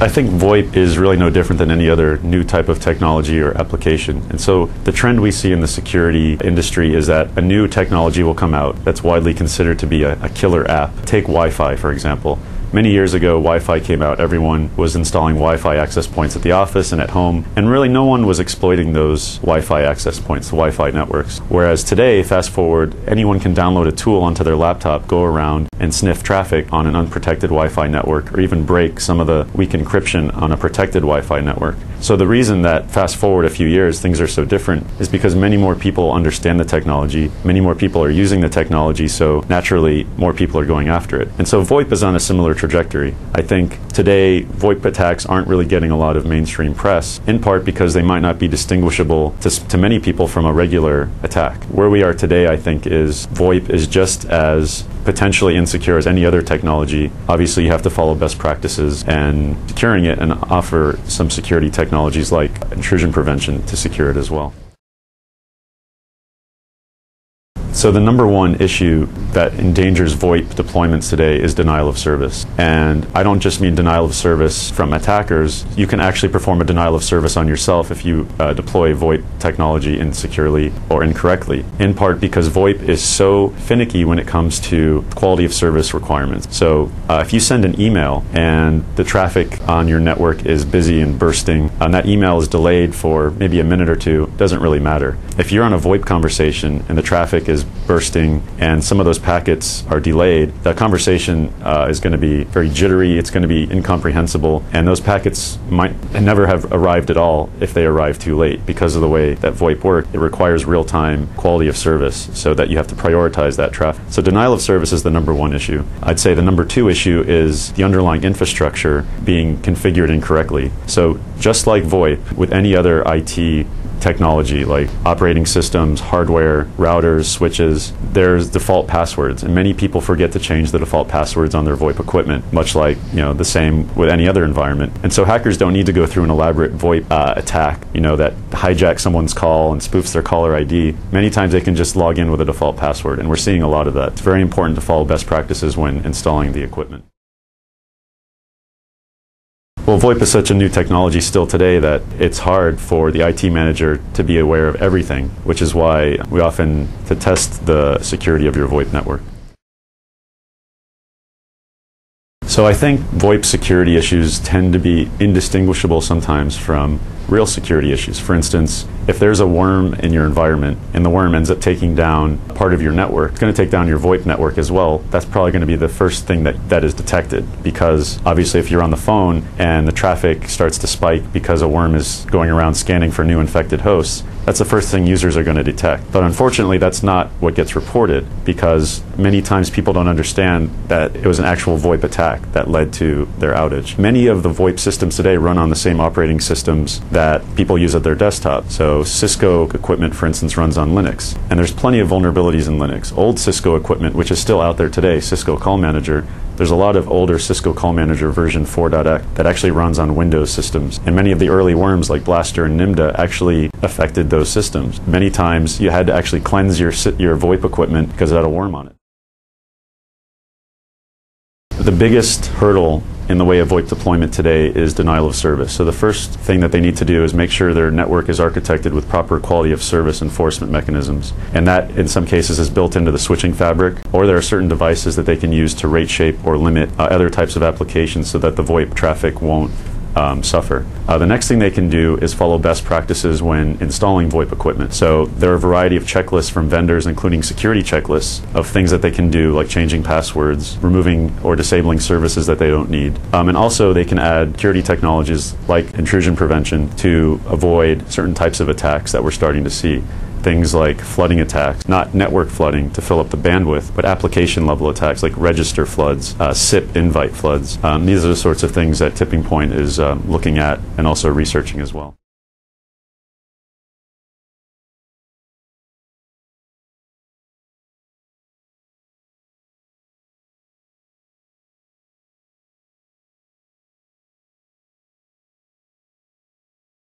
I think VoIP is really no different than any other new type of technology or application. And so the trend we see in the security industry is that a new technology will come out that's widely considered to be a killer app. Take Wi-Fi, for example. Many years ago, Wi-Fi came out. Everyone was installing Wi-Fi access points at the office and at home, and really no one was exploiting those Wi-Fi access points, the Wi-Fi networks. Whereas today, fast forward, anyone can download a tool onto their laptop, go around and sniff traffic on an unprotected Wi-Fi network, or even break some of the weak encryption on a protected Wi-Fi network. So the reason that fast forward a few years, things are so different is because many more people understand the technology, many more people are using the technology, so naturally more people are going after it. And so VoIP is on a similar trajectory. I think today VoIP attacks aren't really getting a lot of mainstream press, in part because they might not be distinguishable to many people from a regular attack. Where we are today, I think, is VoIP is just as potentially insecure as any other technology. Obviously, you have to follow best practices and securing it and offer some security technologies like intrusion prevention to secure it as well. So the number one issue that endangers VoIP deployments today is denial of service. And I don't just mean denial of service from attackers. You can actually perform a denial of service on yourself if you deploy VoIP technology insecurely or incorrectly, in part because VoIP is so finicky when it comes to quality of service requirements. So if you send an email and the traffic on your network is busy and bursting, and that email is delayed for maybe a minute or two, doesn't really matter. If you're on a VoIP conversation and the traffic is bursting and some of those packets are delayed, that conversation is going to be very jittery, it's going to be incomprehensible, and those packets might never have arrived at all if they arrive too late. Because of the way that VoIP works, it requires real-time quality of service so that you have to prioritize that traffic. So denial of service is the number one issue. I'd say the number two issue is the underlying infrastructure being configured incorrectly. So just like VoIP, with any other IT technology like operating systems, hardware, routers, switches, there's default passwords, and many people forget to change the default passwords on their VoIP equipment, much like the same with any other environment. And so hackers don't need to go through an elaborate VoIP attack that hijacks someone's call and spoofs their caller ID. Many times they can just log in with a default password, and we're seeing a lot of that. It's very important to follow best practices when installing the equipment. Well, VoIP is such a new technology still today that it's hard for the IT manager to be aware of everything, which is why we often test the security of your VoIP network. So I think VoIP security issues tend to be indistinguishable sometimes from real security issues. For instance, if there's a worm in your environment and the worm ends up taking down part of your network, it's going to take down your VoIP network as well. That's probably going to be the first thing that is detected, because obviously if you're on the phone and the traffic starts to spike because a worm is going around scanning for new infected hosts, that's the first thing users are going to detect. But unfortunately, that's not what gets reported, because many times people don't understand that it was an actual VoIP attack that led to their outage. Many of the VoIP systems today run on the same operating systems that people use at their desktop. So Cisco equipment, for instance, runs on Linux. And there's plenty of vulnerabilities in Linux. Old Cisco equipment, which is still out there today, Cisco Call Manager, there's a lot of older Cisco Call Manager version 4.x that actually runs on Windows systems. And many of the early worms like Blaster and Nimda actually affected those systems. Many times you had to actually cleanse your VoIP equipment because it had a worm on it. The biggest hurdle in the way of VoIP deployment today is denial of service. So the first thing that they need to do is make sure their network is architected with proper quality of service enforcement mechanisms. And that, in some cases, is built into the switching fabric, or there are certain devices that they can use to rate shape or limit other types of applications so that the VoIP traffic won't suffer. The next thing they can do is follow best practices when installing VoIP equipment. So there are a variety of checklists from vendors, including security checklists, of things that they can do, like changing passwords, removing or disabling services that they don't need. And also they can add security technologies like intrusion prevention to avoid certain types of attacks that we're starting to see. Things like flooding attacks, not network flooding to fill up the bandwidth, but application level attacks like register floods, SIP invite floods. These are the sorts of things that TippingPoint is looking at and also researching as well.